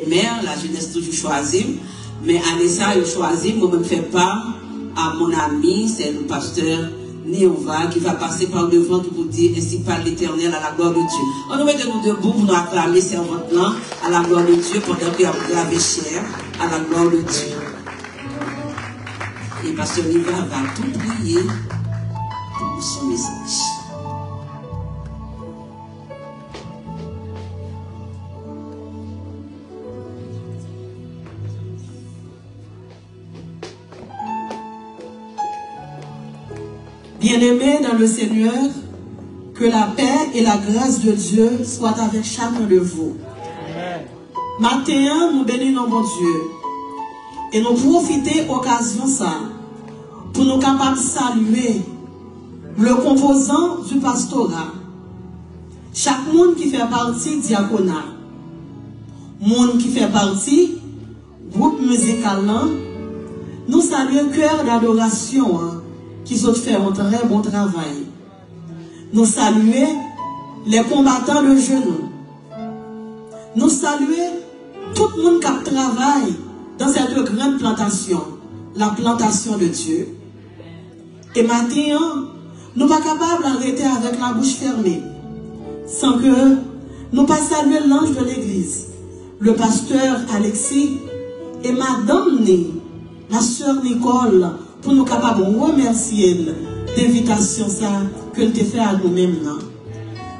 Mère, la jeunesse toujours choisie, mais année ça, je choisis, moi-même fais part à mon ami, c'est le pasteur Néova, qui va passer par devant pour vous dire, ainsi parle l'Éternel à la gloire de Dieu. On nous met de nous debout pour nous acclamer servante là, à la gloire de Dieu, pendant qu'il a gravé cher, à la gloire de Dieu. Et pasteur Néova va tout prier pour son message. Bien-aimés dans le Seigneur, que la paix et la grâce de Dieu soient avec chacun de vous. Matin, nous bénissons mon Dieu et nous profitons de l'occasion ça pour nous capables de saluer le composant du pastorat. Chaque monde qui fait partie du diaconat, monde qui fait partie du groupe musical, nous saluons cœur d'adoration. Qui ont fait un très bon travail. Nous saluons les combattants de genoux. Nous saluons tout le monde qui travaille dans cette grande plantation, la plantation de Dieu. Et maintenant, nous ne sommes pas capables d'arrêter avec la bouche fermée, sans que nous ne saluions l'ange de l'église, le pasteur Alexis et madame Né, la sœur Nicole, pour nous capables de remercier l'invitation que tu fait à nous-mêmes.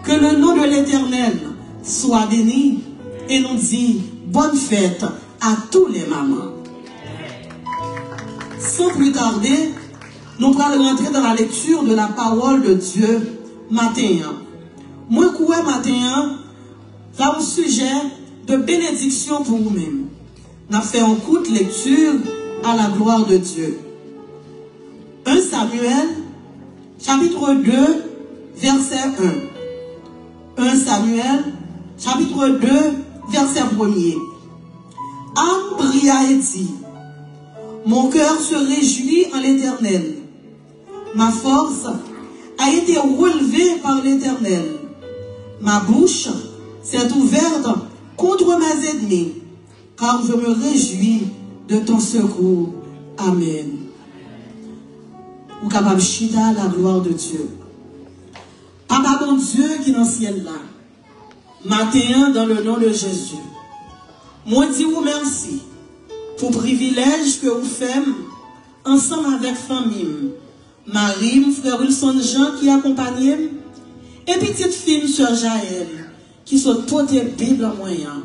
Que le nom de l'Éternel soit béni et nous dit bonne fête à tous les mamans. Sans plus tarder, nous allons rentrer dans la lecture de la parole de Dieu matin. Moi, quoi matin, va au sujet de bénédiction pour vous-même. Nous avons fait une courte lecture à la gloire de Dieu. 1 Samuel, chapitre 2, verset 1. 1 Samuel, chapitre 2, verset 1er. Anne pria et dit, mon cœur se réjouit en l'Éternel. Ma force a été relevée par l'Éternel. Ma bouche s'est ouverte contre mes ennemis, car je me réjouis de ton secours. Amen. Ou capable chita la gloire de Dieu. Papa bon Dieu qui est dans le ciel là, matin dans le nom de Jésus, moi dis vous merci pour le privilège que vous faites ensemble avec famille, Marie, frère Wilson Jean qui accompagne, et petite fille sœur Jaël qui sont portée Bible en moyen.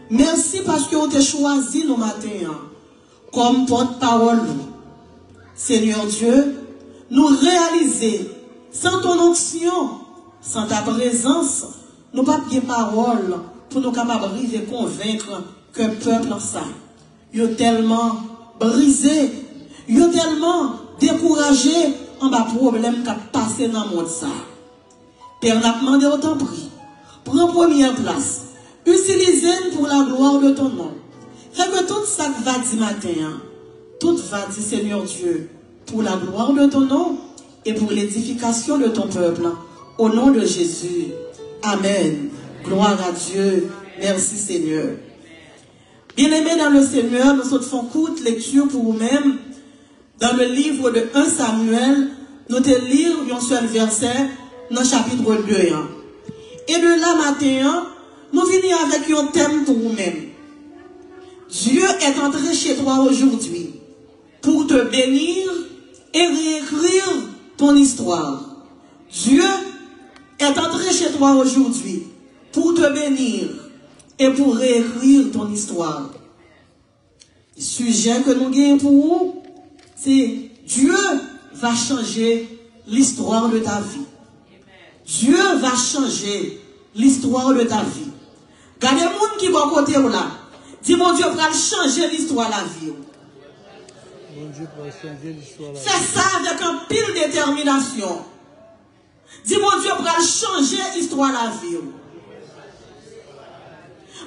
Merci parce que vous avez choisi nos matins comme porte-parole. Seigneur Dieu, nous réaliser sans ton onction, sans ta présence, nous pas bien parole pour nous capables de convaincre que le peuple ça. Il est tellement brisé, il est tellement découragé en bas problème qui a passé dans le monde ça. Père n'a demandé autant prix. Prends première place. Utilise-le pour la gloire de ton nom. Fais que tout ça va dire matin. Tout va dire, Seigneur Dieu, pour la gloire de ton nom et pour l'édification de ton peuple. Au nom de Jésus. Amen. Gloire à Dieu. Merci Seigneur. Bien-aimés dans le Seigneur, nous faisons courte lecture pour vous-même. Dans le livre de 1 Samuel, nous te lire un seul verset dans le chapitre 2. Et de là matin, nous venons avec un thème pour vous-même. Dieu est entré chez toi aujourd'hui pour te bénir et réécrire ton histoire. Dieu est entré chez toi aujourd'hui pour te bénir et pour réécrire ton histoire. Le sujet que nous gagnons pour vous, c'est Dieu va changer l'histoire de ta vie. Dieu va changer l'histoire de ta vie. Regardez les gens qui vont côté là. Dis mon Dieu va changer l'histoire de la vie. Fais ça avec un pile détermination. Dis mon Dieu va changer l'histoire de la vie.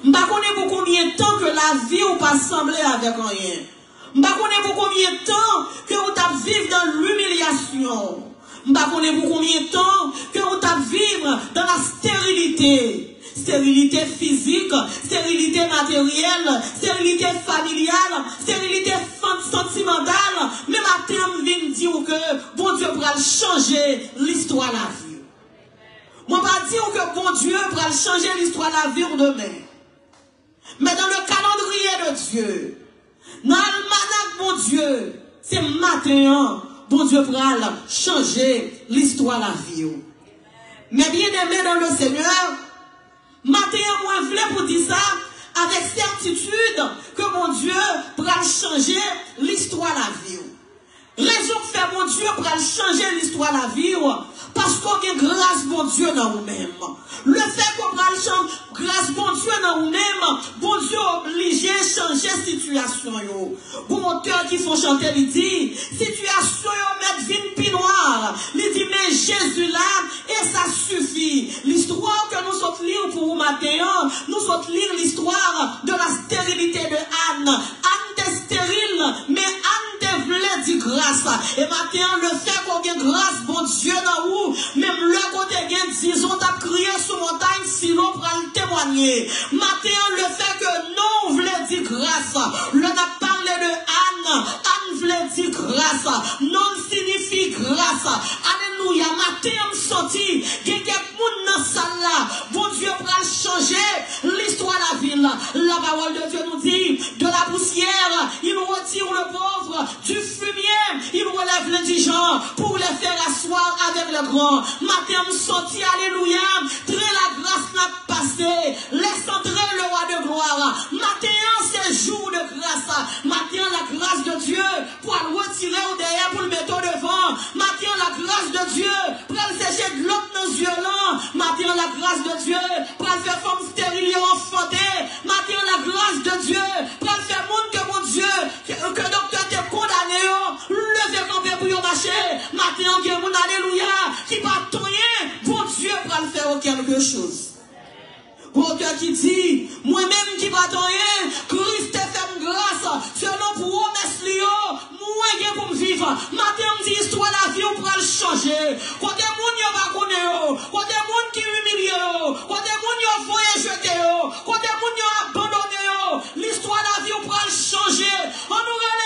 Je ne sais pas pour combien de temps que la vie n'a pas semblé avec rien. Je ne sais pas pour combien de temps que vous avez vécu dans l'humiliation. Je ne sais pas pour combien de temps que vous avez vécu dans la stérilité. stérilité physique, stérilité matérielle, stérilité familiale, stérilité sentimentale. Mais matin, je viens dire que bon Dieu va changer l'histoire de la vie. Moi, je ne vais pas dire que bon Dieu va changer l'histoire de la vie demain. Mais dans le calendrier de Dieu, dans l'almanach, bon Dieu, c'est matin, bon Dieu va changer l'histoire de la vie. Mais bien aimé dans le Seigneur, matin, moi, je voulais pour dire ça avec certitude que mon Dieu va changer l'histoire de la vie. Raison que fait mon Dieu pour changer l'histoire de la vie, parce qu'on a grâce mon Dieu dans nous-mêmes. Le fait qu'on a grâce mon Dieu dans nous-mêmes, bon Dieu obligé à changer la situation. Bon auteur qui font chanter, il dit, situation met vine pi noire. Il dit, mais Jésus là, et ça suffit. L'histoire que nous sommes lire pour vous matin, nous sommes lire l'histoire de la stérilité de Anne. Anne était stérile, mais Anne voulait dire grâce. Et maintenant, le fait qu'on ait grâce, bon Dieu dans vous, même le côté gain, disons, t'as crié sur montagne, sinon pour le témoigner. Maintenant, le fait que non voulait dire grâce, le n'a parlé de Anne, Anne voulait dire grâce, non signifie grâce. Alléluia, matin, on sorti, quelqu'un dans la salle là, bon Dieu pour changer l'histoire de la ville. La parole de Dieu nous dit, de la poussière, il nous retire le pauvre, du fumier, il relève l'indigent pour les faire asseoir avec le grand. Matin, on sorti, alléluia, très la grâce n'a passé, laisse entrer le roi de gloire. Matin, c'est jour de grâce. Matin, la grâce de Dieu pour le retirer au derrière, pour le mettre au devant. Matin, la grâce de Dieu pour le sécher de l'eau dans nos yeux là. Matin, la grâce de Dieu pour le faire femme stérile enfantée. Matin, la grâce de Dieu pour le faire monde que mon Dieu, que docteur t'est condamné. Levez camper pour y marcher. Matin, que mon alléluia, qui va tonner, bon Dieu pour le faire quelque chose. Bon Dieu qui dit, moi-même qui va tonner, Christ fait grâce, selon promesse Léo, moi pour me vivre. Matin, on dit histoire de la vie, on pourra le changer. Quand des gens ne va connaître, quand des gens qui humilient, quand des gens qui voient jeter, quand des gens qui abandonné, l'histoire de la vie, on pourra le changer. On nous relève.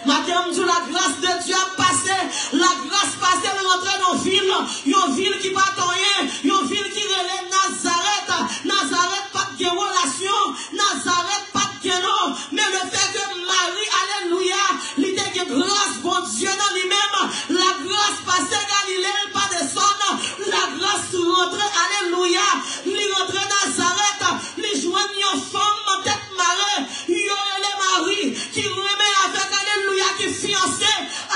Matin, on dit la grâce de Dieu a passé, la grâce passée, elle rentre dans une ville qui va tomber, une ville qui relève Nazareth. Nazareth, pas de relation, Nazareth, pas de non. Mais le fait que Marie, alléluia, l'idée que grâce, bon Dieu dans lui-même, la grâce passée, Galilée, pas descendre, la grâce rentre, alléluia, lui rentre Nazareth, lui joigne une femme en tête marée, il y aurait les Marie qui remet avec, alléluia, qui est fiancé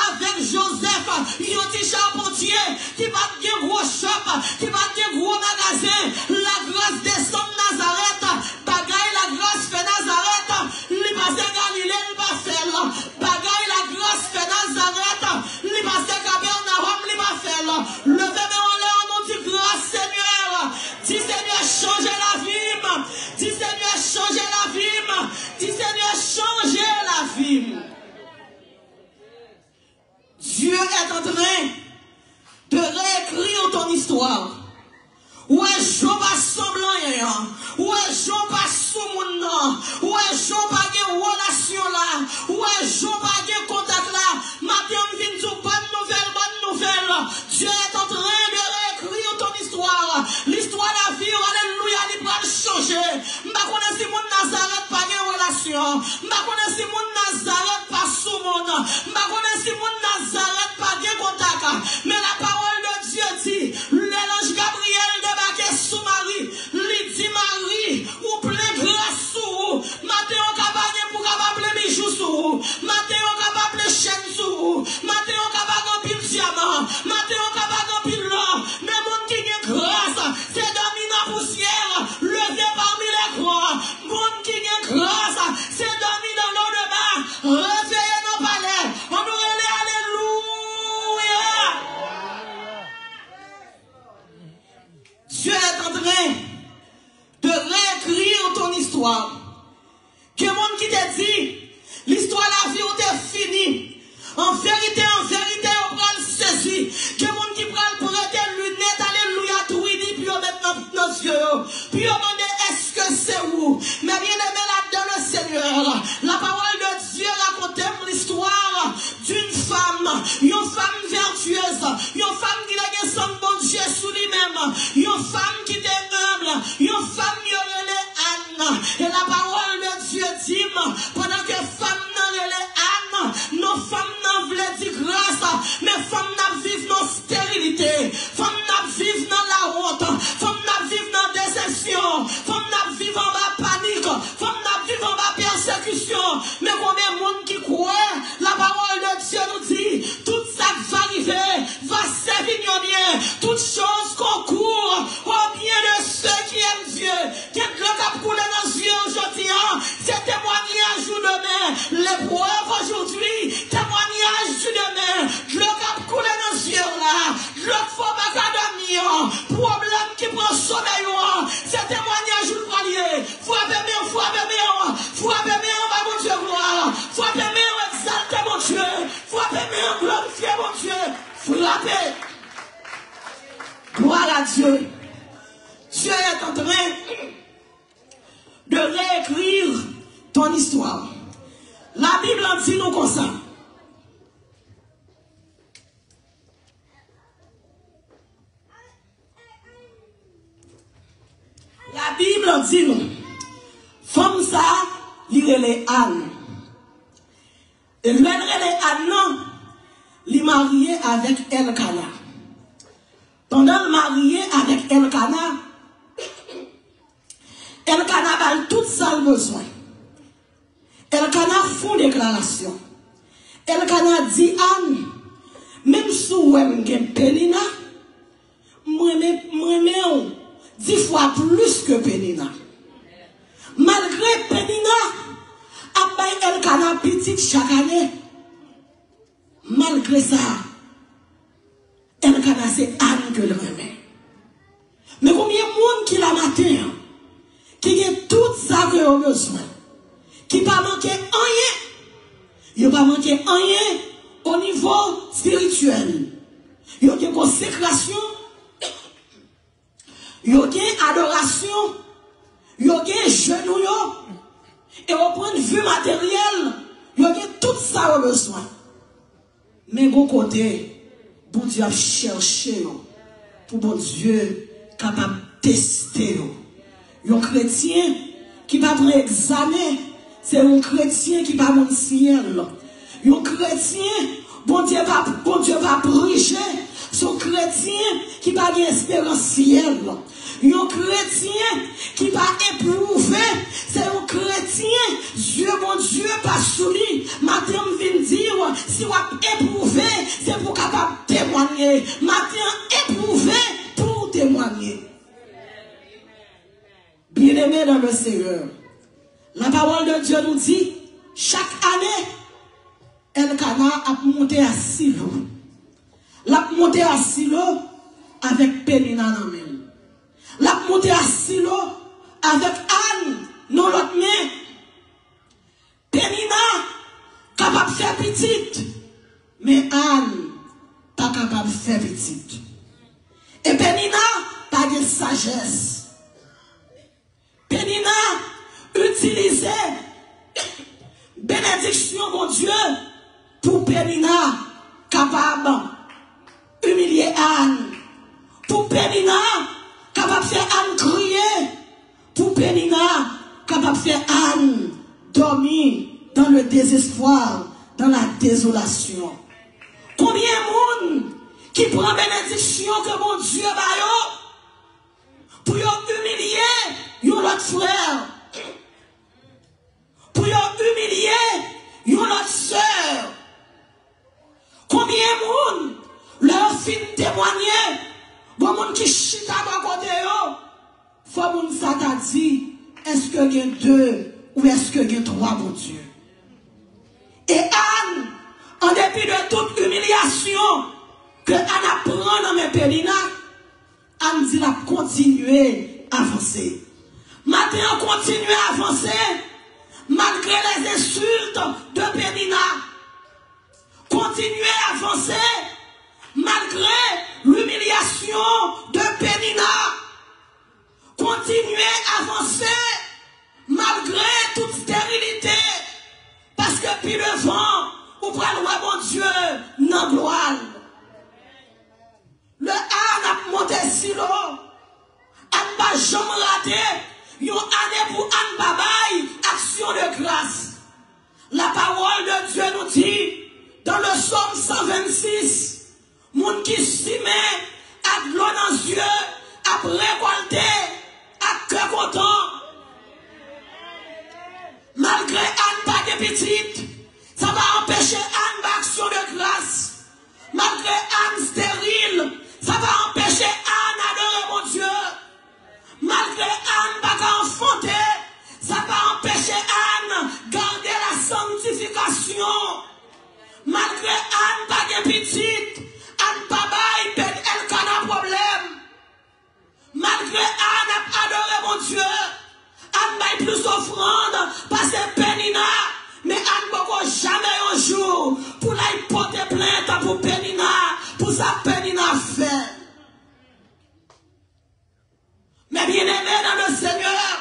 avec Joseph, il y a un petit charpentier qui va bien gros shop, qui va bien gros magasin, la grâce descend Nazareth, bagaille la grâce fait Nazareth, lui passe Galilée, lui va faire, bagaille la grâce fait Nazareth, lui passe Capernaum, lui va faire, levez en l'air, on dit grâce Seigneur, dis Seigneur changer la vie, dis Seigneur changer la vie, dis Seigneur changer la vie. Dieu est en train de réécrire ton histoire. Ouais, je pas semblant, ouais, je pas sous mon nom, ouais, je pas de relation là, ouais, je pas de contact là. Matin, on vient de bonne nouvelle. Dieu est en train de réécrire ton histoire. L'histoire de la vie, alléluia, il va changer. Je connais si mon Nazareth pas de relation. Je connais si mon Nazareth pas sous mon nom. Je connais si mon Nazareth pas de contact. Mais la parole de Dieu dit, l'ange Gabriel débarqué sous Marie, lui dit Marie, ou plein grâce sous vous. Matin on capable pour capable bijoux sous vous. Matin on capable chaîne sous vous. Matin on capable pile diamant. Matin on capable pile l'or. Mais mon qui a grâce, c'est dormir dans la poussière, levé parmi les grands. Mon qui a grâce, c'est dormir dans l'eau de bas, réveiller nos palais. On nous relève, alléluia. Dieu est en train de réécrire ton histoire. Que le monde qui t'a dit, l'histoire de la vie est finie. En vérité, on va le saisir. Que le monde qui prend le prêter lunettes, alléluia, puis demander est-ce que c'est où. Mais bien aimé là-dedans le Seigneur, la parole de Dieu raconte l'histoire d'une femme, une femme vertueuse, une femme qui a son bon Dieu sous lui-même, une femme qui était humble, une femme qui relève Anne. Et la parole de Dieu dit, pendant que femme n'a relève Anne, nos femmes n'en voulaient dire grâce, mais femmes n'a vivent dans stérilité, femmes n'a vivent dans la honte, femmes n'a vivent dans déception, femmes n'a vivent en bas panique, femmes n'a vivent en bas persécution. Mais combien de monde qui croit, la parole de Dieu nous dit, tout ça va arriver, va servir bien, toutes choses concourent au bien de ceux qui aiment Dieu. Quelqu'un qui a coulé dans les yeux aujourd'hui, c'est témoignage ou demain, l'épreuve aujourd'hui, témoignage du demain, le cap coulé dans les yeux là, le faux macadamia, problème qui prend sommeil, c'est témoignage ou le frappez bien, va mon Dieu gloire, frappez bien, exaltez mon Dieu, frappez bien, glorifiez mon Dieu, frappez. Gloire à Dieu. Dieu est en train de réécrire ton histoire. La Bible en dit nous comme ça. La Bible en dit nous. Femme ça, lire les Anne. Et le les Anne, non, il est marié avec Elkana. Pendant le marié avec Elkana, Elkana a tout ça besoin. Elkana fait une déclaration. Elkana dit Anne, même si vous avez Pénina, moi 10 fois plus que Pénina. Malgré Pénina, a Elkana petit chaque année. Malgré ça, Elkana c'est Anne que le remet. Mais combien de monde qui la matin, qui a tout ça que vous besoin, qui pas manqué rien, il pas manqué rien au niveau spirituel. Il y a une consécration, il y a une adoration, il y a un genou, et au point de vue matériel, il y a tout ça au besoin. Mais bon côté, bon Dieu a cherché pour bon Dieu capable de tester. Un chrétien qui va prendre examen, c'est un chrétien qui va mon ciel. Un chrétien, bon Dieu va briser. Son chrétien qui va avoir espérance ciel. Un chrétien qui va éprouver, c'est un chrétien, Dieu, mon Dieu, pas soumis. Matin, vient dire, si vous éprouvé, c'est pour capable témoigner. Matin, éprouvé pour témoigner. Bien-aimé dans le Seigneur, la parole de Dieu nous dit, chaque année, Elkana a monté à Silo. La monté à Silo avec Pénina dans la main. La monté à Silo avec Anne dans l'autre main. Pénina capable de faire petite, mais Anne pas capable de faire petite. Et Pénina pas de sagesse. Pénina utilisait bénédiction mon Dieu pour Pénina capable humilier Anne. Pour Pénina capable de faire Anne crier. Pour Pénina capable de faire Anne dormir dans le désespoir, dans la désolation. Combien de monde qui prend bénédiction que mon Dieu va pour humilier l'autre frère, pour humilier l'autre soeur. Combien de monde leur fin témoigner, bon monde qui chita à côté yo, faut moun ça t'a dit, est-ce que il y a 2 ou est-ce que il y a 3 mon Dieu? Et Anne, en dépit de toute humiliation que Anne apprend dans mes Pénina, Anne dit la continuer à avancer. Matin, on continue à avancer malgré les insultes de Pénina. Continuez à avancer malgré l'humiliation de Pénina. Continuez continuer à avancer malgré toute stérilité. Parce que puis devant, ou pral roi mon Dieu, non gloire. Le âne a monté si l'eau. Âne pas jamais raté. Yon année pour âne babaye, action de grâce. La parole de Dieu nous dit, dans le psaume 126, moun qui s'y met, à l'eau dans les yeux, à récolter, à cœur content. Malgré Anne pas de petite, ça va empêcher Anne d'action de grâce. Malgré Anne stérile, ça va empêcher Anne d'adorer mon Dieu. Malgré Anne pas enfanter, ça va empêcher Anne garder la sanctification. Malgré Anne pas de petite, Anne pas baille, elle n'a problème. Malgré Anne a adoré mon Dieu, Anne baille plus offrande parce que Pénina, mais Anne ne jamais un jour pour la porter plainte pour Pénina, pour sa Pénina fait. Mais bien aimé dans le Seigneur,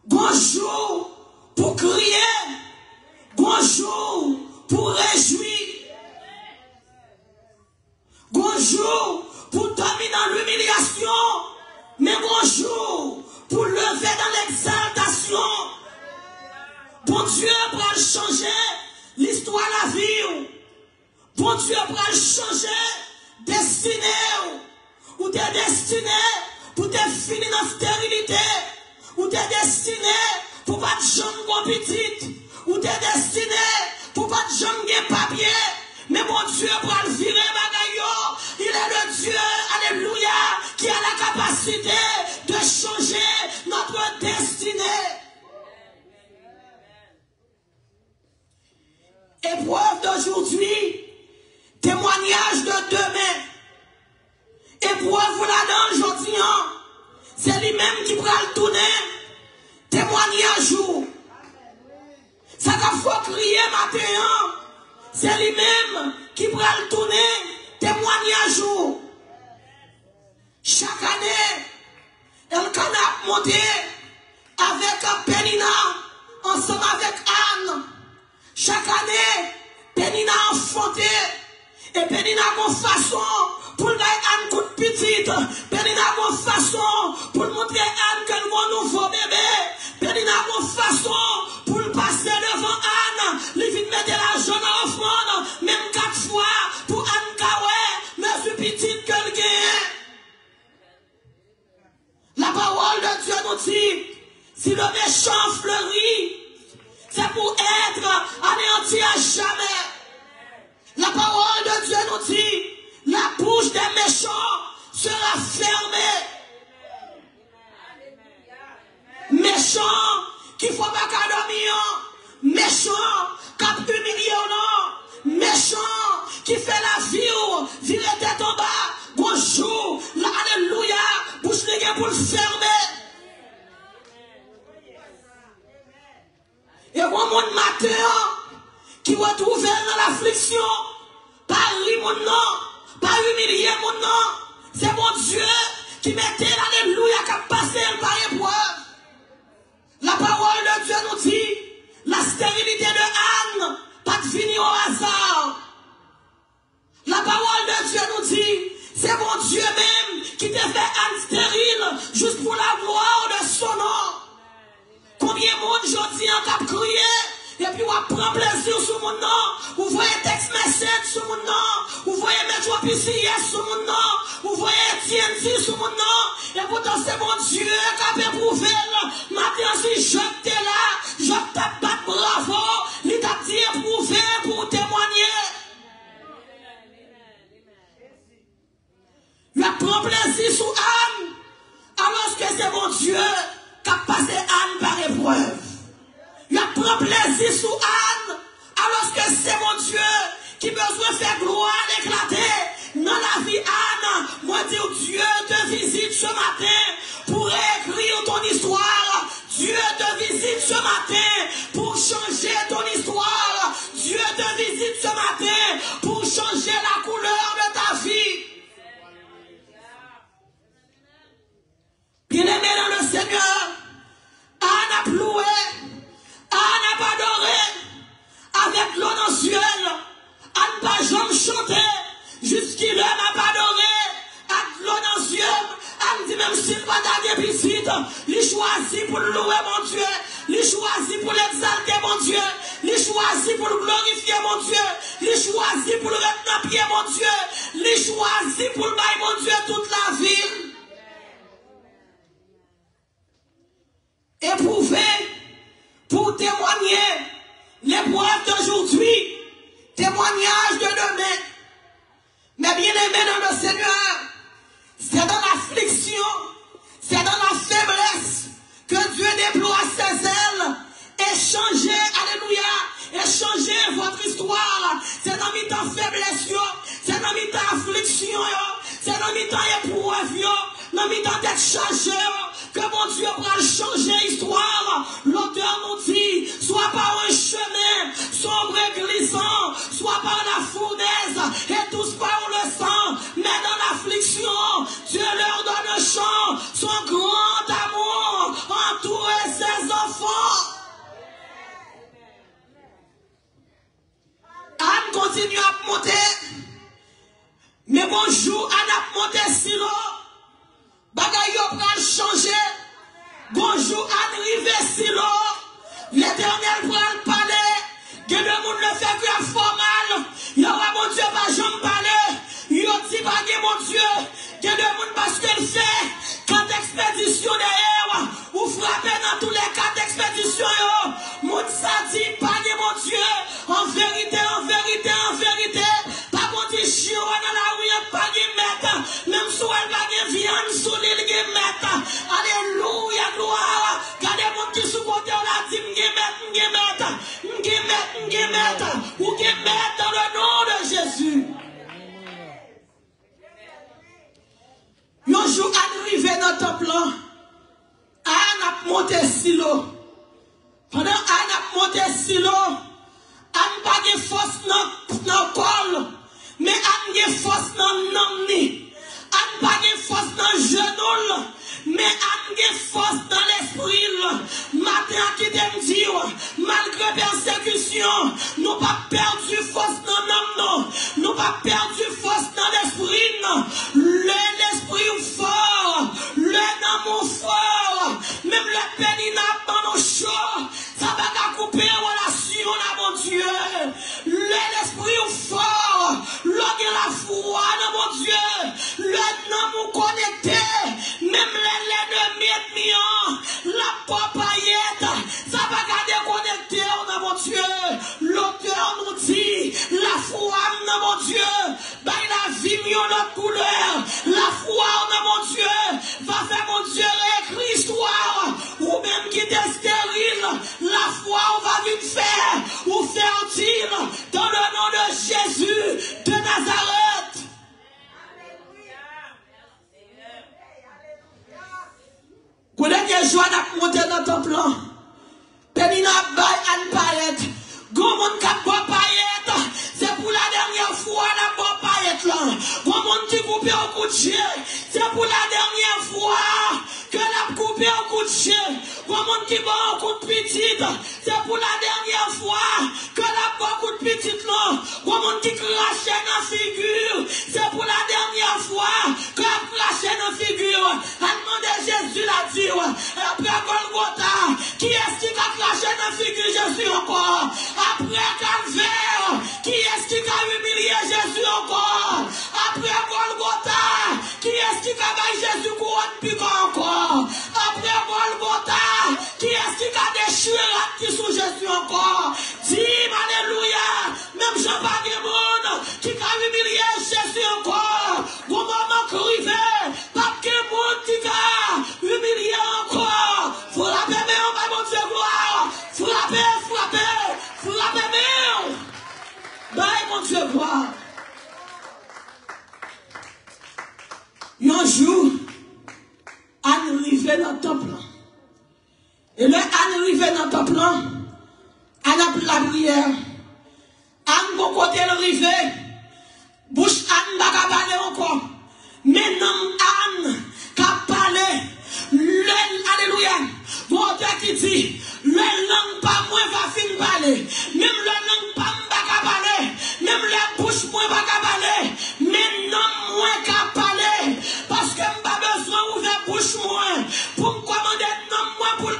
bonjour pour crier, bonjour pour réjouir, bonjour pour dormir dans l'humiliation, mais bonjour pour lever dans l'exaltation. Bon Dieu pour changer l'histoire de la vie. Bon Dieu pour changer destinée. Ou t'es destiné pour te finir dans la stérilité. Ou t'es destiné pour pas de jambes petites. Ou t'es destiné pour pas de jambes papier. Mais mon Dieu pour le virer bagaille. Il est le Dieu, alléluia, qui a la capacité de changer notre destinée. Épreuve d'aujourd'hui, témoignage de demain. Épreuve là-dedans aujourd'hui, c'est lui-même qui prend le tourner. Témoignage où. Ça va faut crier matin, c'est lui-même qui prend le tourner. Témoignage où. Chaque année, elle a monté avec Pénina, ensemble avec Anne. Chaque année, Pénina a enfanté. Et Pénina a une façon pour gagner Anne coup de petite. Pénina a une façon pour montrer Anne qu'elle a un nouveau bébé. Pénina a une façon pour passer devant Anne. Il vient mettre l'argent dans l'offrande, même 4 fois pour Anne Kawé, mais plus petite qu'elle gagne. La parole de Dieu nous dit, si le méchant fleurit, c'est pour être anéanti à jamais. La parole de Dieu nous dit, la bouche des méchants sera fermée. Méchant qui ne faut pas qu'à dormir, méchant qui a humilié ou non, méchant qui fait la vie ou virer tête en bas, bonjour, alléluia, bouche les pour le fermer. Et au monde matin, qui retrouve dans l'affliction, pas rire mon nom, pas humilier mon nom, c'est mon Dieu qui mettait l'alléluia qui a passé par épreuve. La parole de Dieu nous dit, la stérilité de Anne, pas de finir au hasard. La parole de Dieu nous dit, c'est mon Dieu même qui te fait Anne stérile, juste pour la gloire de son nom. Combien de monde aujourd'hui en cap crié, et puis on prend plaisir sur mon nom, vous voyez text message sur mon nom, vous voyez mettre PCS sur mon nom, vous voyez TNT sur mon nom, et pourtant c'est mon Dieu qui a éprouvé. Maintenant si je t'ai là, je t'ai pas bravo, il t'a dit éprouvé pour témoigner. Il a pris plaisir sur Anne, alors que c'est mon Dieu qui a passé Anne par épreuve. Il a pris plaisir sur Anne, alors que c'est mon Dieu qui besoin de faire gloire éclater dans la vie Anne. Moi dire Dieu te visite ce matin pour écrire ton histoire. Dieu te visite ce matin pour changer ton histoire. Dieu te visite ce matin pour changer la couleur de ta vie. Bien choisi pour louer mon Dieu. Il choisi pour l'exalter mon Dieu. Il choisi pour le glorifier mon Dieu. Il choisi pour le mettre dans pied mon Dieu. Il choisi pour le bailler mon Dieu toute la ville. Éprouver pour témoigner l'épreuve d'aujourd'hui, témoignage de demain. Mais bien aimé dans le Seigneur, c'est dans l'affliction, c'est dans la faiblesse que Dieu déploie ses ailes et changer, alléluia, et changer votre histoire. C'est dans mi-temps faiblesse, c'est dans mi-temps affliction, c'est dans mi-temps épreuve, dans mi-temps d'être chargé, que mon Dieu va changer l'histoire. L'auteur nous dit, soit par un chemin sombre et glissant, soit par la fournaise, et tous par le sang, mais dans l'affliction, Dieu leur donne un chant, son grand amour entoure ses enfants. Anne continue à monter, mais bonjour, Anne a monté si l'eau. Bagay yo pral changer. Bonjour, Anne rive si l'eau. L'Éternel pral parler. Que le monde le fait que formal. Yo mon Dieu va jamais parler. Yo dit bagay mon Dieu. Que le monde parce qu'il fait. Quand expédition derrière. Ou frapper dans tous les cas d'expédition yo. Moun sa dit bagay mon Dieu. En vérité, en vérité, en vérité. Pas bon dit chien dans la rue pas de mettre. Même si elle va de viande sous l'île de mettre. Alléluia, gloire. Gardez mon petit sous côté, on a dit m'gémettre. Ou m'gémettre dans le nom de Jésus. Un jour, arrivé dans le temple, Anne a monté silo. Pendant Anne a monté silo, Anne pas de force dans le col, mais Anne a force dans le nom. Anne pas de force dans le genou, mais Anne a force dans l'esprit. Matin qui t'aime dire, malgré persécution, nous pas perdu force dans l'homme, nous pas perdu force dans l'esprit. L'esprit fort, l'amour fort, même le pénis n'a pas nos chaud, ça va couper relation là mon Dieu. L'esprit fort, la foi dans mon Dieu, l'amour connecté, même l'ennemi, la papaillette, ça va garder connecté dans mon Dieu. L'auteur nous dit, la foi dans mon Dieu, bah la vie notre couleur, la foi dans mon Dieu, va faire mon Dieu réécrire l'histoire, ou même qui est stérile, la foi on va vite faire, ou fertile, dans le nom de Jésus de Nazareth. Quand les gens ont monté dans ton plan, Penina baille Anne paillette, Gomon cap bois paillette, c'est pour la dernière fois la bois paillette là. Gomon qui coupe au coup de chien, c'est pour la dernière fois que la coupe au coup de chien. Gomon qui bat au coup de petite, c'est pour la dernière fois que la bois au coup de petite là. Gomon qui crache dans la figure, c'est pour la dernière fois que la crache dans la figure. Demandez Jésus l'a dit, après Golgotha, qui est-ce qui a craché dans la figure Jésus encore? Après Calvaire, qui est-ce qui a humilié Jésus encore? Après Golgotha, qui est-ce qui a baillé Jésus couronne piquant encore? Après Golgotha, qui est-ce qui a déchiré la petite sous Jésus encore? Dis alléluia, même Jean-Baptiste qui a humilié Jésus encore. Au moment crivé, pas que monde qui a humilié encore. Frappez, mais on va mon Dieu gloire. Frappez, mais bye mon Dieu gloire. Un jour, Anne arrivait dans le temple. Et là, Anne arrivait dans le temple. Anne a pris la prière. Anne, bon côté, elle arrivait. Bouche Anne, n'a pas parlé encore. Mais non, Anne, qu'a parlé. Alléluia. Bon Dieu qui dit, le langue pas moins va fin parler. Même le langue pas m'ba parler. Même la bouche moins va parler. Mais non moins qu'à parler. Parce que m'ba besoin ouvrir bouche moins. Pour me commander non moins pour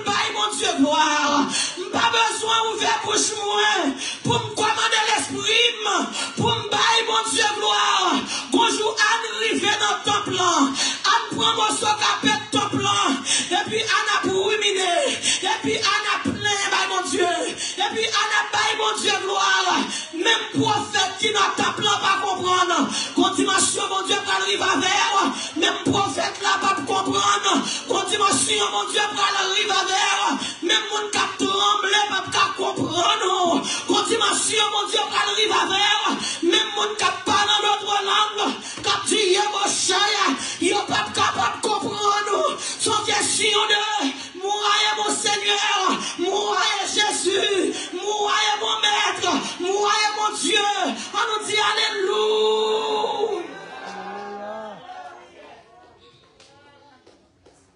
Continuation, mon Dieu, pour arriver vers. Même mon cap tremble, pas comprendre. Continuation, mon Dieu, pour arriver vers. Même mon cap parle dans notre langue. Cap dit, mon chaya, il n'est pas capable de comprendre. Son question de, moi est mon Seigneur, moi est Jésus, moi est mon Maître, moi est mon Dieu. On nous dit Alléluia.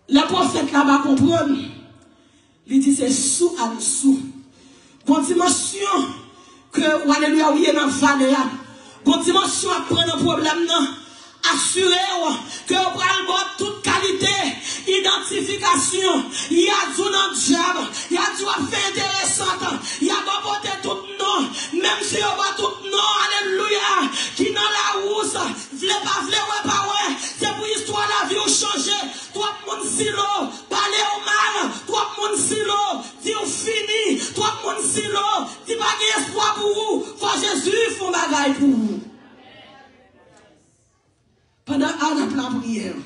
Le prophète là-bas comprend. Il dit c'est sous en dessous. Bon dimension que, alléluia, oui, est dans le vallée. Bon dimension à prendre un problème, non. Assurez-vous que vous prenez toute qualité, identification, il y a du dans le job, il y a du fait intéressant, il y a beau tout nom, même si on va tout nom, alléluia, qui dans la rousse, vle pas ouais, c'est pour l'histoire la vie ou changer, toi mon silo, parler au mal, toi mon silo, dis ou fini, toi mon silo, dis pas qu'il y a espoir pour vous, faut Jésus font bagaille pour vous. Pendant la prière, le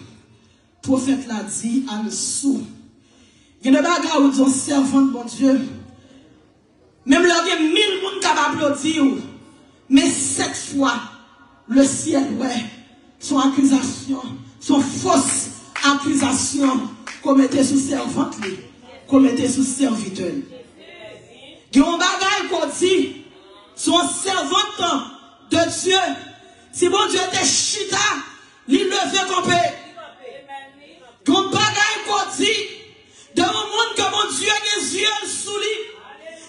prophète l'a dit à nous. Il y a des bagages où ils ont servant de mon Dieu. Même là, il y a 1000 personnes qui applaudir. Mais 7 fois, le ciel, ouais, son accusation, son fausse accusation, commettée sous servante, commettée sous serviteur. Il y a un bagage qu'on dit, son servante de Dieu, si mon Dieu était chita, il levait compé. Qu'on bagaille qu'on dit, de mon monde que mon Dieu a les yeux sous lui.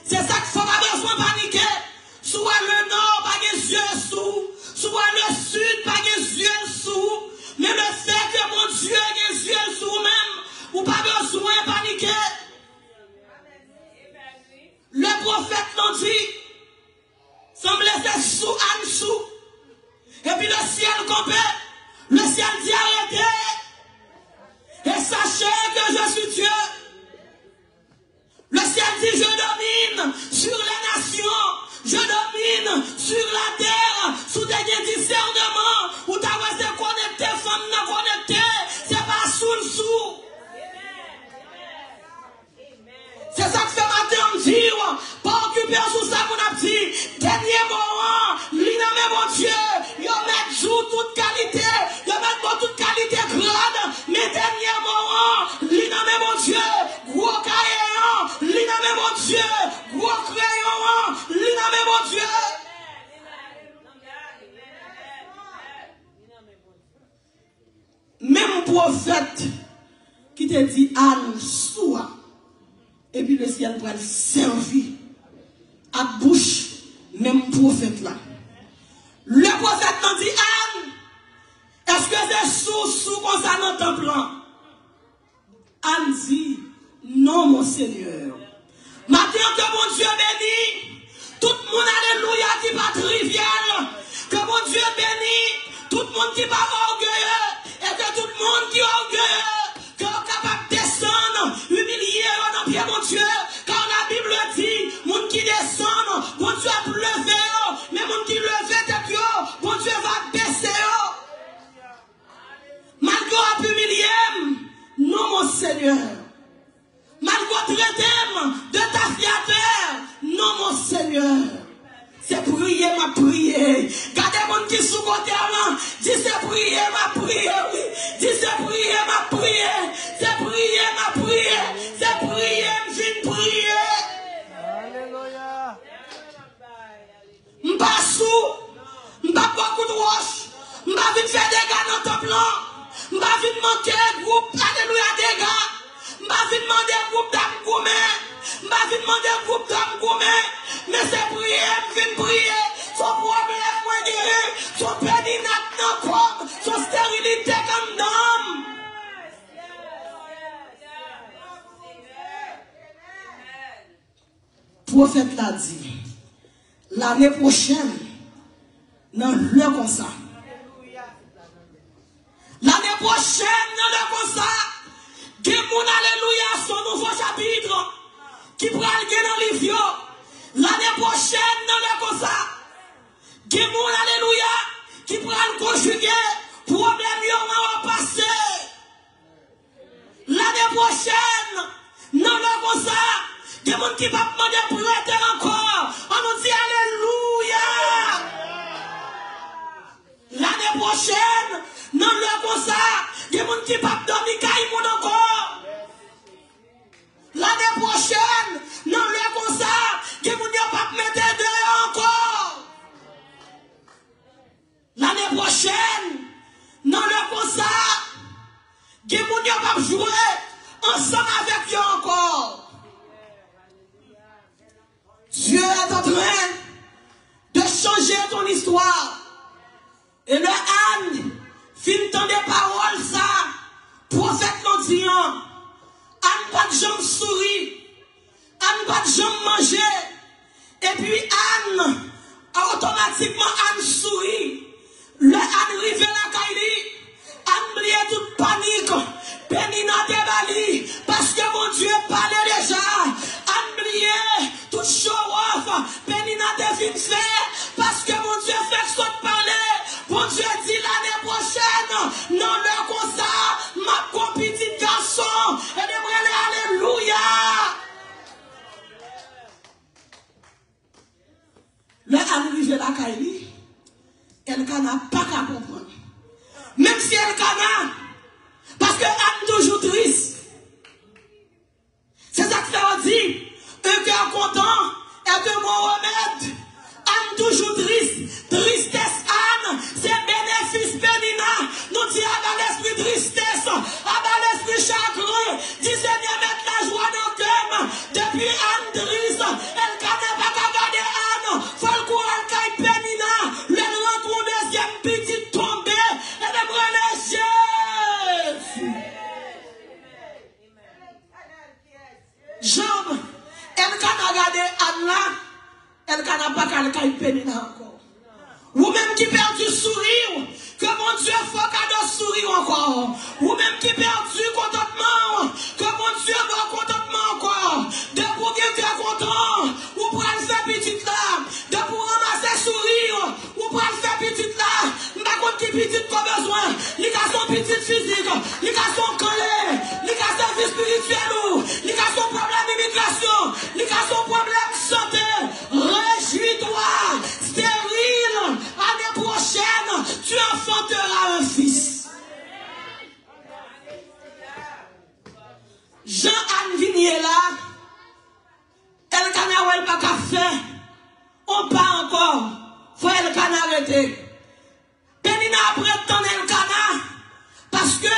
C'est ça qu'il faut pas besoin de paniquer. Soit le nord, pas les yeux sous. Soit le sud, pas les yeux sous. Mais le fait que mon Dieu a les yeux sous même, ou pas besoin de paniquer. Le prophète l'ont dit, semblait faire sous en dessous. Et puis le ciel compé. Le ciel dit arrêtez. Et sachez que je suis Dieu. Le ciel dit je domine sur les nations. Je domine sur la terre. Sous des discernements. Où tu as été connecté, femme non connectée. C'est pas sous le sous. C'est ça que fait matin me dire. Pas occupé sous ça mon petit. Dernier moment. L'inamé mon Dieu. Yo met jour toute qualité. Yo met toute qualité grande. Mais dernier moment. L'inamé mon Dieu. Gros crayon. L'inamé mon Dieu. Gros crayon. L'inamé mon Dieu. Même prophète qui te dit Anne soua. Et puis le ciel va le servir à bouche, même prophète là. Le prophète t'a dit Anne, est-ce que c'est sous comme ça dans ton plan? Anne dit non, mon Seigneur. Maintenant que mon Dieu bénit, tout le monde, alléluia, qui pas trivial, que mon Dieu bénit, tout le monde qui pas orgueilleux, et que tout le monde qui est orgueilleux, qui est capable de descendre, humilier dans pied, mon Dieu, car la Bible dit, monde qui descend, mon Dieu a levé, mais monde qui levait tête, mon Dieu va baisser. Malgré a humilié, non, mon Seigneur. Malgré traiter de ta fiateur, non, mon Seigneur. C'est prier, ma prière. Gardez mon qui sous côté là. Dis c'est prier, ma prière. Oui. Dis c'est prier, ma prière. C'est prier, ma prière. C'est prier, je prier. Alléluia. M'pas sous. M'pas beaucoup de roches. M'pas vite faire des gars dans ton plan. M'pas vite manquer groupe. Alléluia, des gars. M'pas vite demander groupe d'âme gourmet. M'pas vite demander groupe d'âme gourmet. Mais c'est prier, viens prier. Son problème, moi guéri. Son pédinate non comme. Son stérilité comme d'homme. Prophète l'a dit. L'année prochaine, dans le comme ça. L'année prochaine, dans le comme ça. Que mon alléluia, son nouveau chapitre. Qui prend le dans l'ivio. L'année prochaine, dans le comme ça. Que mon alléluia, qui prend le conjugué. Problème, y'en a passé. L'année L'année prochaine, non, là, comme ça, il y a des gens qui vont demander pour être encore. On nous dit alléluia. L'année prochaine, non, là, comme ça, il y a des gens qui vont dormir caïmoun encore. L'année prochaine, non, là, comme ça, il y a des gens qui vont mettre dehors encore. L'année prochaine, non, là, comme ça, il y a des gens qui vont jouer ensemble avec eux encore. Dieu est en train de changer ton histoire. Et le Anne, fin temps des paroles, ça, prophète l'ont dit, Anne pas de jambes souris, Anne pas de jambes manger. Et puis Anne, automatiquement Anne sourit. Le Anne rive la caille, Anne brille toute panique. Pénina débali, parce que mon Dieu parlait déjà. Anne brille, tout show off. Pénina devine faire, parce que mon Dieu fait que ça parler. Mon Dieu dit l'année prochaine, non le comme ça, ma compétitive garçon, et de alléluia. Le Anne rive la caille, elle n'a pas qu'à comprendre. Même si elle n'a, parce que Anne toujours triste. C'est ça que ça veut dire. Un cœur content est un bon remède. Anne toujours triste. Tristesse Anne, c'est bénéfice Pénina. Nous disons à l'esprit tristesse, à l'esprit chagrin. Dis Seigneur, mettre la joie dans le cœur. Depuis Anne triste, elle ne pas qu'à garder Anne. Faut le courage qu'elle Pénina. Le rencontre deuxième petite tombée. Elle est brûlée. Jambe, elle n'a regardé Anne là, elle n'a pas qu'à Pénina encore. Ou même qui perd du sourire, que mon Dieu faut qu'à sourire encore. Ou même qui perd du contentement, que mon Dieu doit contentement encore. De pour qu'il soit content, ou pour aller faire petite là, de pour ramasser sourire, ou pour aller faire petite là, pas contre qui petite qu'on a besoin, il a son petite physique, il a son colère, il a sa vie spirituelle, il a son problème d'immigration, il a son problème santé. Réjouis-toi, stérile, année prochaine, tu enfanteras un fils. Jean-Anne Vignier là, elle canard pas qu'à faire, on part encore, faut elle canard arrêter. Pénina après temps elle canard, parce que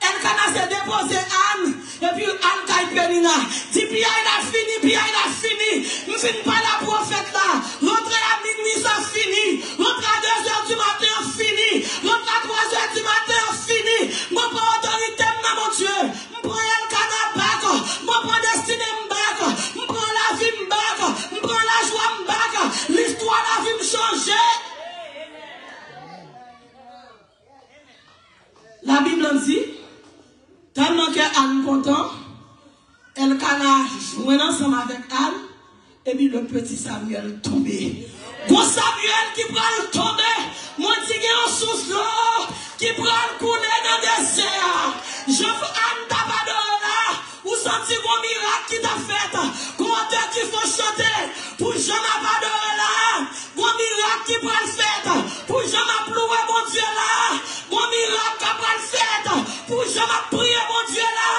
elle canard s'est déposé Anne, et puis Anne caille Pénina. Dit Pia il a fini, Pia il a fini. Nous finissons pas la prophète là. Rentrez à minuit, ça fini. Rentrez à 2h du matin, fini. Rentrez à 3h du matin, fini. Moi prends autorité, mon Dieu. Je prends le canard bac. Moi prends destinée bac. Je prends la vie bac. Je prends la joie bac. L'histoire de la vie me change. La Bible dit, tellement qu'Anne content, elle a joué ensemble avec Anne, et puis le petit Samuel tombé. Gros Samuel qui prend le tomber, moi qui ai un souffle, qui prend le couler dans le désert. Je veux Anne t'abandonner là, ou sentir mon miracle qui t'a fait, comment qu'il faut chanter, pour jamais abandonner là, mon miracle qui prend le fait, pour jamais plouer mon Dieu là, mon miracle qui prend le fait, pour jamais prier mon Dieu là,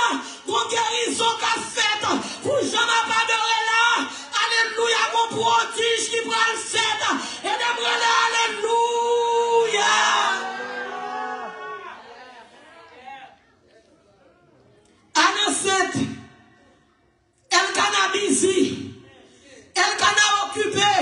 mon guérison qui a fait, pour jamais abandonner là, alléluia, mon prodige qui prend le fait, et de alléluia. Anne elle cannabisi, elle canna occupé,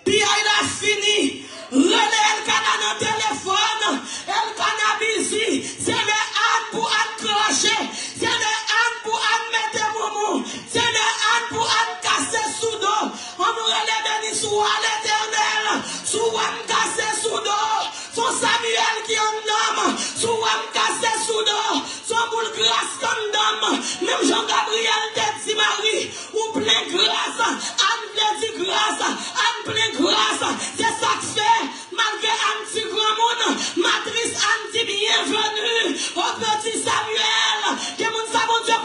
puis elle a fini, relais elle canna dans le téléphone, elle cannabisi, c'est le Anne pour Anne clocher, c'est le Anne pour Anne mettre moumou, c'est le Anne pour Anne casser sous dos, on nous relève béni sous à l'éternel, sous Anne casser sous dos, son Samuel qui est un homme, sous Anne casser sous dos, son boule grâce comme d'homme, même Jean-Gabriel te dit Marie, ou plein grâce, Anne te dit grâce, Anne plein grâce, c'est ça que fait, malgré Anne si grand monde, matrice Anne dit bienvenue au petit Samuel, que mon savon Dieu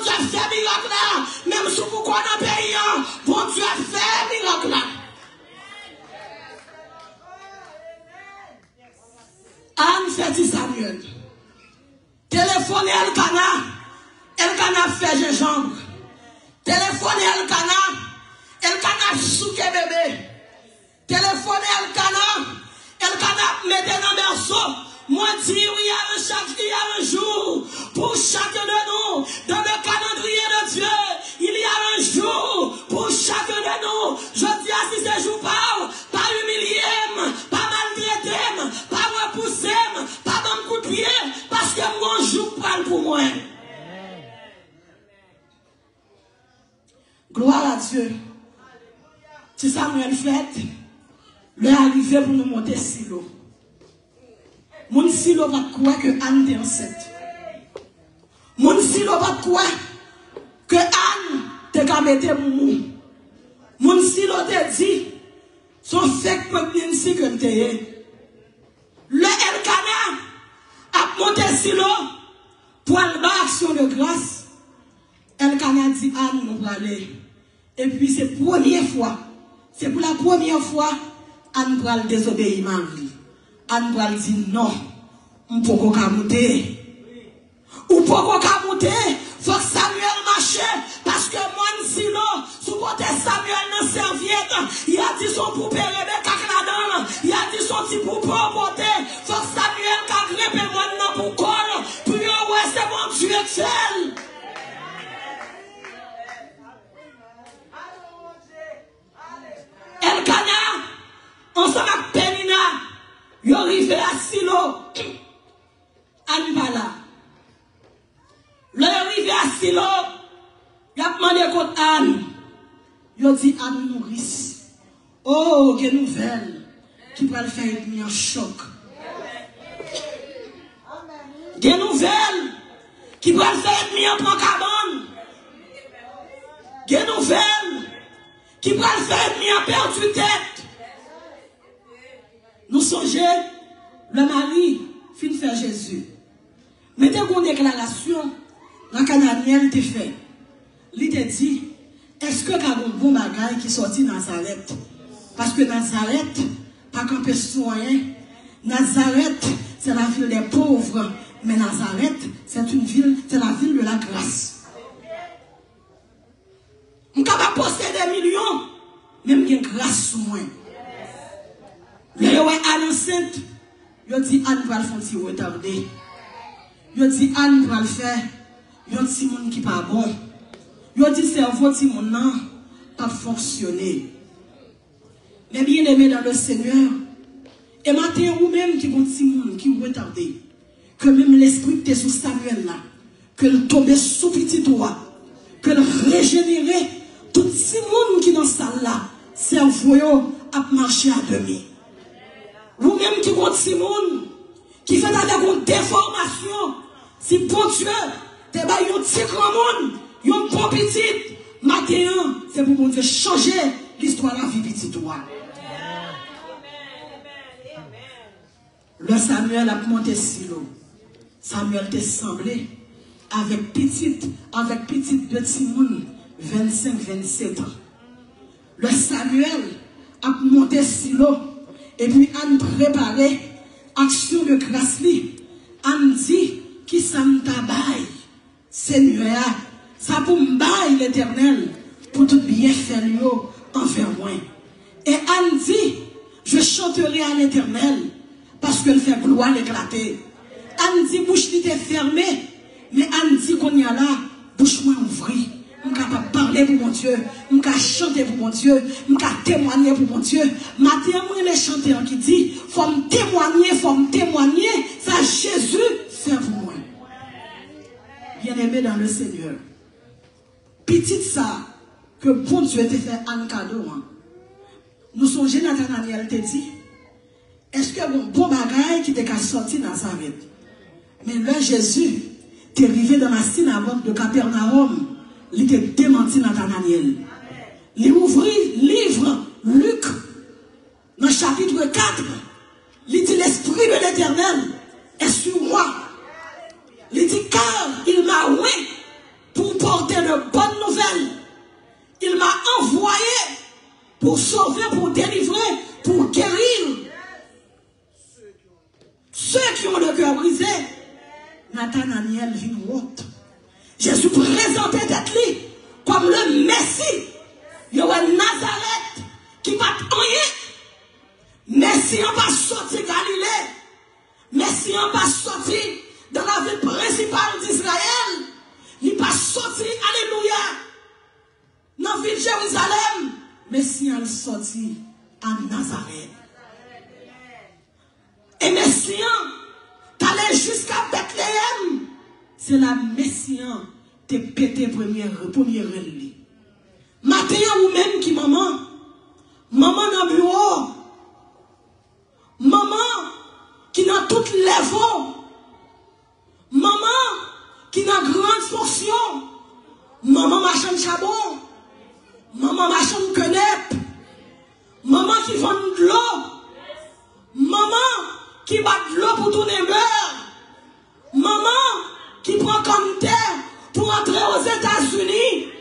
Dieu a fait miracle là. Même si vous connaissez un pays, bon Dieu a fait miracle là. Anne fait Samuel. Téléphone Elkana fait gingembre. Téléphone Elkana souke bébé. Téléphone Elkana mettez dans le berceau. Moi dis oui, il y a un jour pour chacun de nous, dans le calendrier de Dieu, il y a un jour pour chacun de nous. Je dis à si ce jour pas humilier, pas maltraiter, pas repousser, pas donner coup de pied, parce que mon jour parle pour moi. Gloire à Dieu. Si Samuel fait, le arrivé pour nous monter silo. Mon silo va croire que Anne est enceinte. Mon silo va croire que Anne te gamete moumou. Mon silo te dit, son fait que si que t'es. Le Elkana a monté silo pour aller action de grâce. Elkana dit Anne nous va aller. Et puis c'est pour la première fois, Anne va désobéir Marie. Anne va dire non, on peut pas monter. Ou pas monter, faut que Samuel marche. Parce que moi, silo, sous côté Samuel dans serviette, il a dit son poupée Rebecca là-dedans, il a dit son petit poupée au côté. Faut que Samuel a grippé moi dans pour corps, puis ouais, c'est mon Dieu seul. Elkana, ensemble avec Penina, ils sont arrivés à Silo. Anne va là. Ils sont arrivés à Silo. Ils ont demandé contre Anne. Ils ont dit Anne nourrice. Oh, quelle nouvelle qui va le faire être en choc. Quelle nouvelle qui va le faire être en pancabane. Quelle nouvelle qui va le faire être en perdu tête. Nous songeons, le mari fin faire Jésus. Mettez une déclaration, la Canadienne te fait. Il te dit, est-ce que tu as un bon bagage qui sortit de Nazareth? Parce que Nazareth, pas qu'un peu citoyen. Nazareth, c'est la ville des pauvres. Mais Nazareth, c'est la ville de la grâce. On peut pas posséder des millions, même qu'il y a une grâce sur moi. Le Anne enceinte, il dit Anne va le faire retarder. Il dit Anne va le faire. Il dit monde qui pas bon. Il dit cerveau ti mon non pas fonctionner. Mais bien aimé dans le Seigneur, et matin ou même qui bon ti monde qui retarder, que même l'esprit était sous Samuel là, que le tombe sous petit doigt, que le régénérer tout ti monde qui dans salle là, cerveau a marché à demi. Vous-même qui compte Simone, qui fait avec une déformation, si bon Dieu, te ba yon petit grand monde, yon bon petit, maintenant, c'est pour mon Dieu changer l'histoire de la vie petit toi. Le Samuel a monté Silo. Samuel t'a semblé avec petite de Simone, 25-27 ans. Le Samuel a monté Silo. Et puis, Anne préparait action de grâce. Anne dit, qui ça me tabaille, Seigneur, ça pour me bailler l'Éternel, pour tout bien faire envers moi. Et Anne dit, je chanterai à l'Éternel, parce qu'elle fait gloire éclater. Anne dit, bouche était fermée, mais Anne dit qu'on y a là, bouche moi ouvrie. Je suis capable de parler pour mon Dieu, je suis capable de chanter pour mon Dieu, je suis capable de témoigner pour mon Dieu. Matin, moi, les chanteurs qui disent, il faut me témoigner, ça Jésus fait pour moi. Bien-aimé dans le Seigneur, petit ça, que bon Dieu te fait un cadeau, hein. Nous songeons Nathanaël te dit, est-ce que bon bagage qui t'a sorti dans sa vie? Mais là, Jésus, t'es arrivé dans la synagogue de Capernaum. Il te démenti Nathanaël. Il ouvrit livre Luc dans le chapitre 4. Il dit l'Esprit de l'Éternel est sur moi. Il dit car il m'a oint pour porter pour sauver, pour délivrer, pour guérir. Ceux qui ont le cœur brisé, Nathanaël vient route. Jésus présentait d'être lui comme le Messie. Il y a Nazareth qui va rien. Messie n'a pas sorti Galilée. Messie n'a pas sorti dans la ville principale d'Israël. Il n'est pas sorti, alléluia, dans la ville de Jérusalem. Messie a sorti à Nazareth. Et Messie t'allais jusqu'à Bethléem. C'est la Messie te pété première relais. Maintenant, ou même qui maman dans le bureau, maman qui dans toutes les voies, maman qui dans grande fonction, maman machin chabon, maman machin quenep, maman qui vend de l'eau, maman qui bat de l'eau pour tourner beurre, maman qui prend comme terre pour entrer aux États-Unis.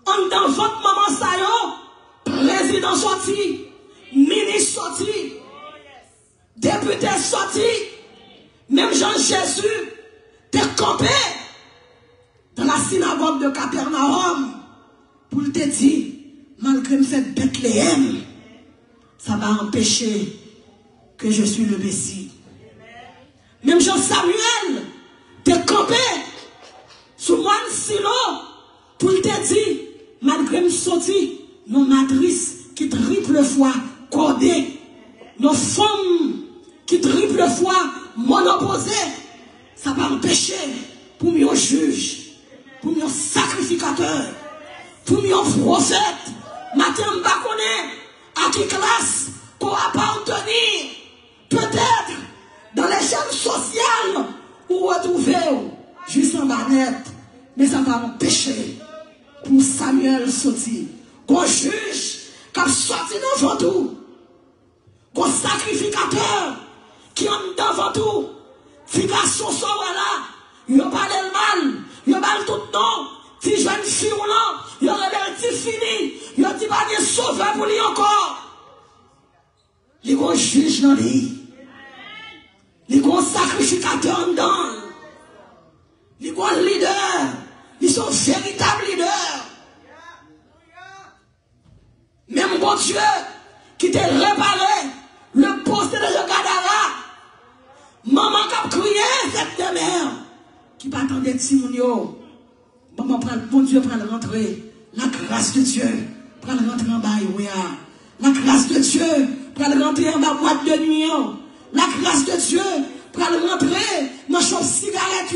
En dans votre maman Sayo, président sorti, ministre sorti, député sorti, même Jean-Jésus, t'es campé dans la synagogue de Capernaum pour te dire, malgré me faire Bethléem, ça va empêcher que je suis le Messie. Même Jean-Samuel, t'es campé sous mon silo pour te dire, malgré me sorti, nos matrices qui triple fois codées, nos femmes qui triple fois monoposées, ça va empêcher pour mieux juge, pour mieux sacrificateur, pour mieux prophète. Matin, je ne sais pas à qui classe pour appartenir, peut-être dans l'échelle sociale où retrouver juste en manette, mais ça va empêcher pour Samuel sortir. Qu'on juge, qu'on sorti devant tout, qu'on sacrificateur qui est devant tout. Si garçon soit là, il a parlé le mal, il a parlé tout le nom. Si jeune fille ou non, il a dit fini, il a dit pas de sauveur pour lui encore. Il y a un juge dans lui, il y a un sacrificateur dedans, il y a un leader, ils sont véritables leaders. Même bon Dieu qui t'a réparé le poste de Gadara. Maman qui a crié cette mère qui pas attendre Timounio. Maman prend bon Dieu prend le rentrer. La grâce de Dieu prend le rentrer en bas. La grâce de Dieu prend le rentrer en bas boîte de nuit. La grâce de Dieu prend le rentrer dans le shop cigarette.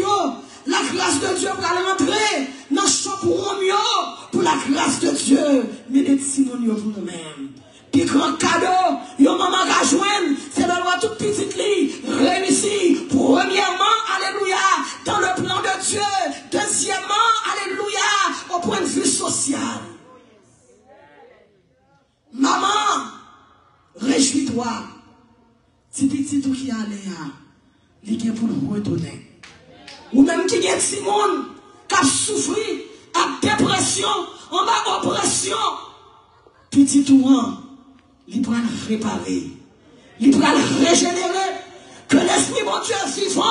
La grâce de Dieu prend le rentrer dans le shop Romeo. Pour la grâce de Dieu, mais les Timounio pour nous-mêmes. Puis grand cadeau, yon maman va joindre, c'est le roi toute petite lit, réussi. Premièrement, alléluia, dans le plan de Dieu. Deuxièmement, alléluia, au point de vue social. Maman, réjouis-toi. Si petit tout qui allait à, il est pour le retourner. Ou même qui est Simone, qui a souffert, à dépression, en bas oppression. Petit tout, il va le réparer, il va le régénérer, que l'esprit mon Dieu vivant,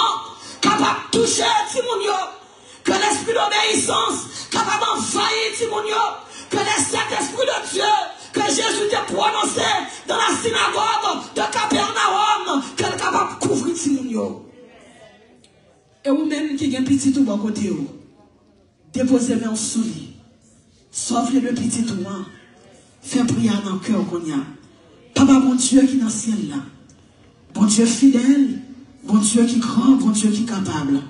capable de toucher Timonio, que l'esprit d'obéissance, capable d'envahir Timonio, que cet esprit de Dieu, que Jésus t'a prononcé dans la synagogue de Capernaum, qu'elle est capable de couvrir Timonio. Et vous-même qui avez un petit tout bon côté, déposez-le en soulier, sauvez le petit tout, faites prière dans le cœur qu'on y a. Papa, bon Dieu qui est dans le ciel là. Bon Dieu fidèle. Bon Dieu qui est grand. Bon Dieu qui est capable.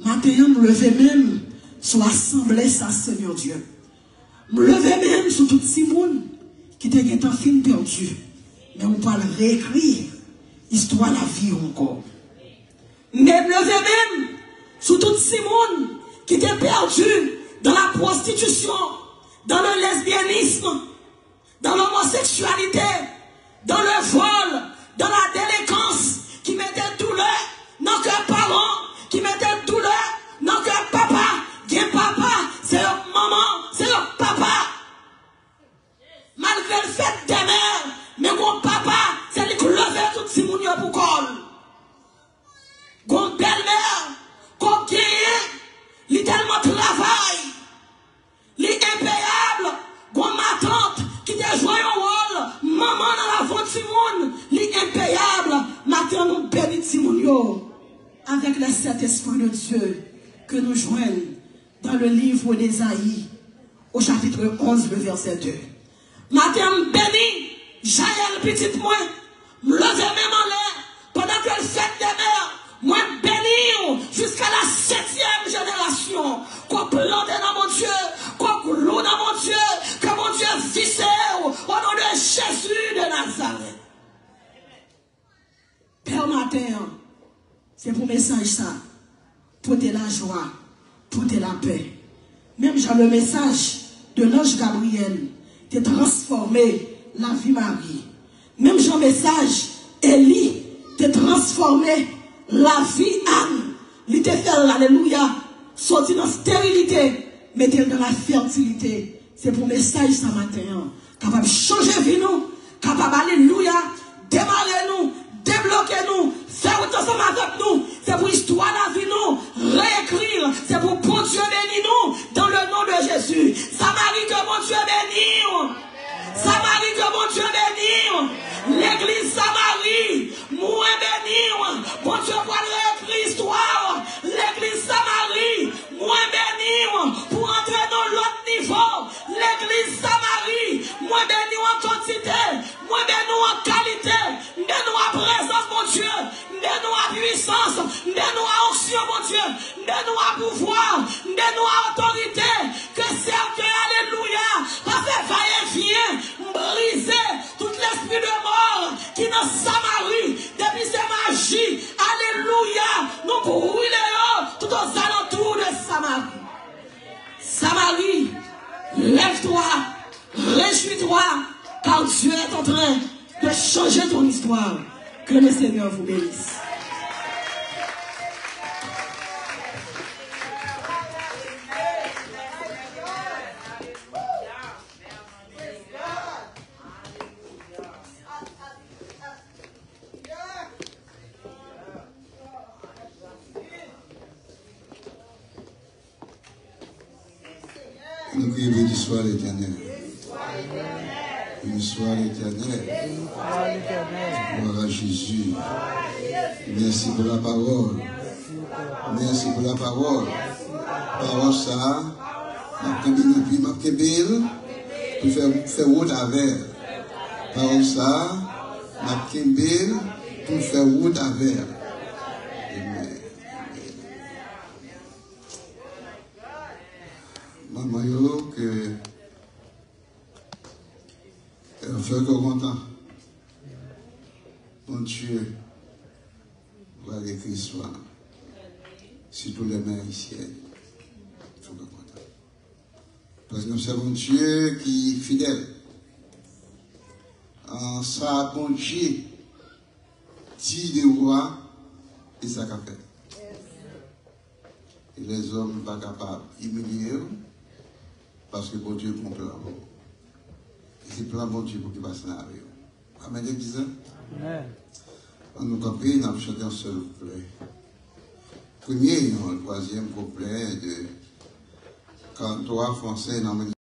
Maintenant, me lever même sur l'assemblée, ça, Seigneur Dieu. Me lever même sur tout ce monde qui était en fin perdu. Mais on va le réécrire. Histoire la vie encore. Mais me lever même sur tout ce monde qui était perdu dans la prostitution, dans le lesbianisme, dans l'homosexualité, dans le vol, dans la délinquance, qui mettait douleur dans que parents, qui mettait douleur dans que papa, bien papa, c'est le maman, c'est le papa. cet esprit de Dieu que nous joignons dans le livre d'Ésaïe, au chapitre 11, le verset 2. Matin, béni, Jaël, petite moi, me lever même en l'air, pendant que le fête des mères, moi béni jusqu'à la 7e génération, qu'on plante dans mon Dieu, qu'on cloue dans mon Dieu, que mon Dieu visse au nom de Jésus de Nazareth. Père matin, c'est pour message ça, pour te la joie, pour te la paix. Même j'ai le message de l'ange Gabriel, te transformé la vie Marie. Même j'ai le message, Élie, te transformé la vie Anne. Il te fait l'alléluia, sorti dans la stérilité, mettez dans la fertilité. C'est pour message ce matin, capable de changer vie nous, capable alléluia, démarrer nous, débloquer nous, faire autant ensemble avec nous. C'est pour histoire de la vie nous, réécrire. C'est pour bon Dieu bénir nous dans le nom de Jésus. Samarie que mon Dieu bénit. Samarie que mon Dieu bénit. L'église Samarie, moi béni. Bon Dieu pour réécrire l'histoire. L'église Samarie, moi béni. Pour entrer dans l'autre niveau. L'église Samarie, moi béni en quantité. Moi béni en qualité. Béni en présence, mon Dieu. Béni en puissance. Béni en onction, mon Dieu. Béni en pouvoir. Béni en autorité. Que certains, alléluia, parce que va et vient, briser tout l'esprit de mort qui est dans Samarie, depuis ces magies, alléluia, nous brûlons tout aux alentours de Samarie. Samarie, lève-toi, réjouis-toi, car Dieu est en train de changer ton histoire. Que le Seigneur vous bénisse. Nous prions bénissoir l'Éternel. Bénissoir l'Éternel. Gloire à Jésus. Merci pour la parole. Merci pour la parole. Parole ça. Ma kebel pour faire route avec. Parole ça. Ma kebel pour faire route avec. Amen. Maman yo que fait content. Mon Dieu va écrire soir sur tous les mains haïtiennes. Parce que nous savons Dieu qui est fidèle. En ça, bon Dieu dit des rois et ça qu'a fait. Et les hommes ne sont pas capables d'humilier parce que bon Dieu est un plan. Et c'est plan bon Dieu pour qu'il passe dans la vie. Amen, disant. Amen. On nous camper, nous avons chanté un seul couplet. Premier, le troisième couplet de Cantoire français dans